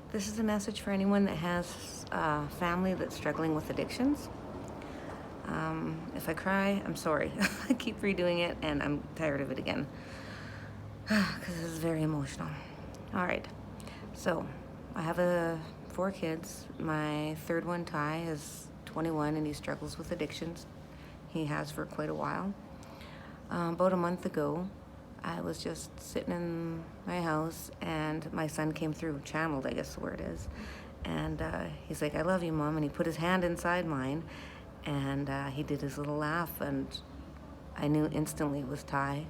This is a message for anyone that has a family that's struggling with addictions. If I cry, I'm sorry. I keep redoing it and I'm tired of it again because this is very emotional. All right. So I have 4 kids. My third one, Ty, is 21 and he struggles with addictions. He has for quite a while. About a month ago, I was just sitting in my house and my son came through, channeled, I guess the word is. And he's like, "I love you, Mom." And he put his hand inside mine and he did his little laugh. And I knew instantly it was Ty.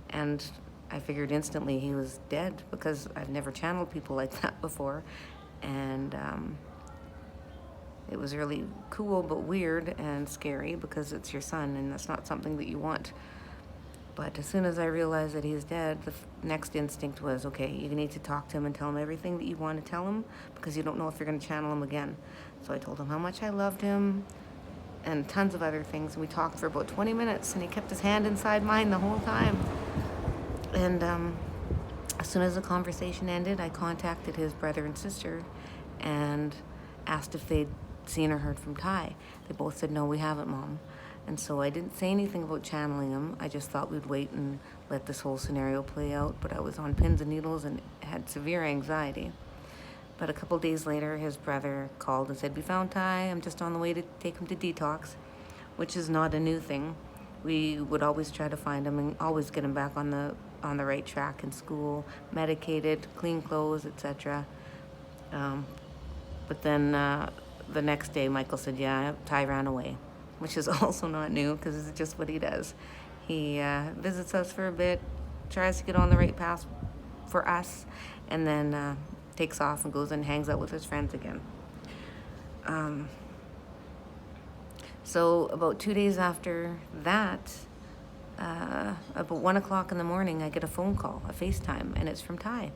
And I figured instantly he was dead because I've never channeled people like that before. And it was really cool but weird and scary because it's your son and that's not something that you want. But as soon as I realized that he's dead, the next instinct was, okay, you need to talk to him and tell him everything that you want to tell him because you don't know if you're going to channel him again. So I told him how much I loved him and tons of other things. And we talked for about 20 minutes and he kept his hand inside mine the whole time. And as soon as the conversation ended, I contacted his brother and sister and asked if they'd seen or heard from Ty. They both said, "No, we haven't, Mom." And so I didn't say anything about channeling him. I just thought we'd wait and let this whole scenario play out. But I was on pins and needles and had severe anxiety. But a couple days later, his brother called and said, "We found Ty. I'm just on the way to take him to detox," which is not a new thing. We would always try to find him and always get him back on the right track in school, medicated, clean clothes, etc. But then the next day, Michael said, "Yeah, Ty ran away," which is also not new because it's just what he does. He visits us for a bit, tries to get on the right path for us, and then takes off and goes and hangs out with his friends again. So about 2 days after that, about 1 o'clock in the morning, I get a phone call, a FaceTime, and it's from Ty.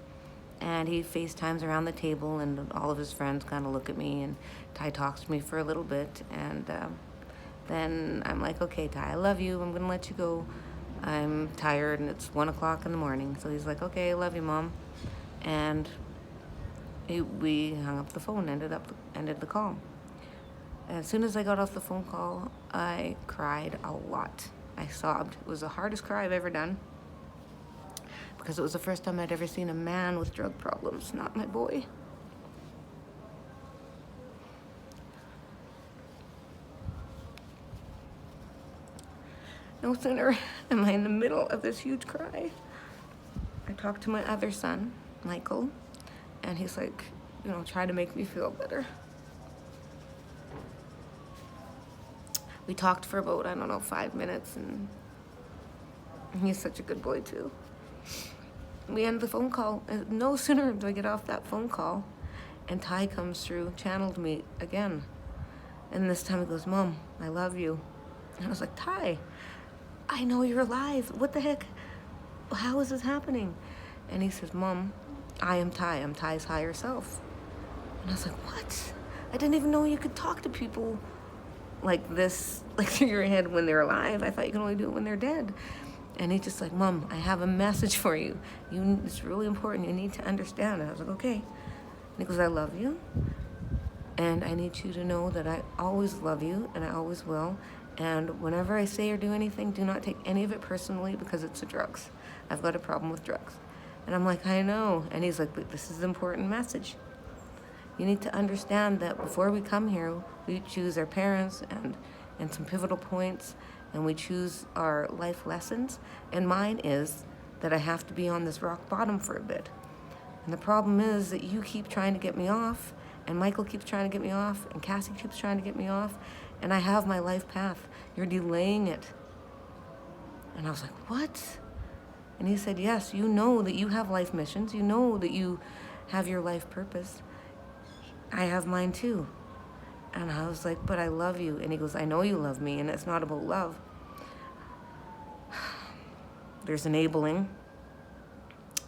And he FaceTimes around the table, and all of his friends kind of look at me, and Ty talks to me for a little bit, and then I'm like, "Okay, Ty, I love you. I'm going to let you go. I'm tired, and it's 1 o'clock in the morning." So he's like, "Okay, I love you, Mom." And we hung up the phone, ended the call. As soon as I got off the phone call, I cried a lot. I sobbed. It was the hardest cry I've ever done because it was the first time I'd ever seen a man with drug problems, not my boy. No sooner am I in the middle of this huge cry, I talked to my other son, Michael, and he's like, try to make me feel better. We talked for about, 5 minutes, and he's such a good boy too. We end the phone call, and no sooner do I get off that phone call, and Ty comes through, channeled me again. And this time he goes, "Mom, I love you." And I was like, "Ty, I know you're alive. What the heck? How is this happening?" And he says, "Mom, I am Ty. I'm Ty's higher self." And I was like, "What? I didn't even know you could talk to people like this, like through your head when they're alive. I thought you could only do it when they're dead." And he's just like, "Mom, I have a message for you. It's really important. You need to understand." And I was like, "Okay." And he goes, "I love you. And I need you to know that I always love you and I always will. And whenever I say or do anything, do not take any of it personally because it's the drugs. I've got a problem with drugs." And I'm like, "I know." And he's like, "But this is an important message. You need to understand that before we come here, we choose our parents and some pivotal points, and we choose our life lessons. And mine is that I have to be on this rock bottom for a bit. And the problem is that you keep trying to get me off, and Michael keeps trying to get me off, and Cassie keeps trying to get me off, and I have my life path. You're delaying it." And I was like, "What?" And he said, "Yes, you know that you have life missions. You know that you have your life purpose. I have mine too." And I was like, "But I love you." And he goes, "I know you love me, and it's not about love. There's enabling.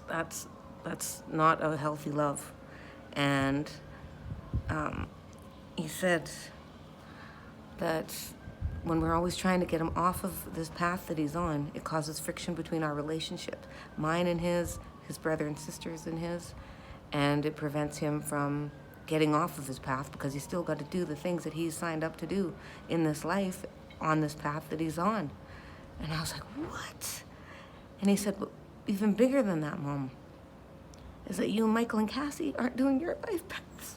That's not a healthy love." And he said that when we're always trying to get him off of this path that he's on, it causes friction between our relationship, mine and his brother and sisters and his. and it prevents him from getting off of his path because he's still got to do the things that he's signed up to do in this life on this path that he's on. And I was like, what? And he said, well, even bigger than that, Mom, is that you and Michael and Cassie aren't doing your life paths.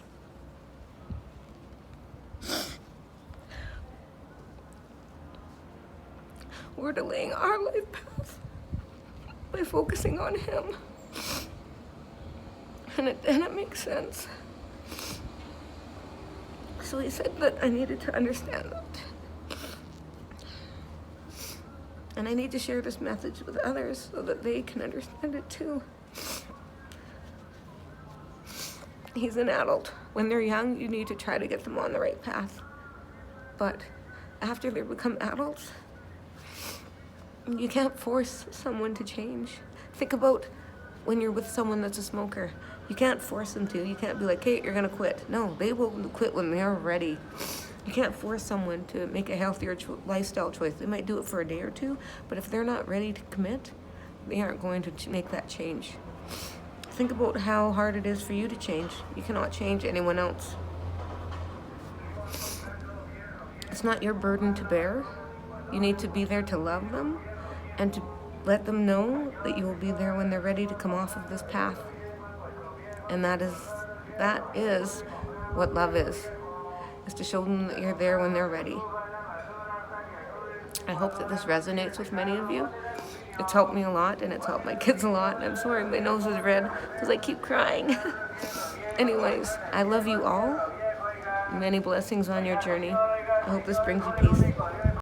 We're delaying our life path by focusing on him. And it makes sense. So he said that I needed to understand that. And I need to share this message with others so that they can understand it too. He's an adult. When they're young, you need to try to get them on the right path. But after they become adults, you can't force someone to change. Think about when you're with someone that's a smoker. You can't force them to. You can't be like, hey, you're gonna quit. No, they will quit when they're ready. You can't force someone to make a healthier lifestyle choice. They might do it for a day or two, but if they're not ready to commit, they aren't going to make that change. Think about how hard it is for you to change. You cannot change anyone else. It's not your burden to bear. You need to be there to love them and to let them know that you will be there when they're ready to come off of this path. And that is what love is to show them that you're there when they're ready. I hope that this resonates with many of you. It's helped me a lot, and it's helped my kids a lot, and I'm sorry my nose is red because I keep crying. Anyways, I love you all. Many blessings on your journey. I hope this brings you peace.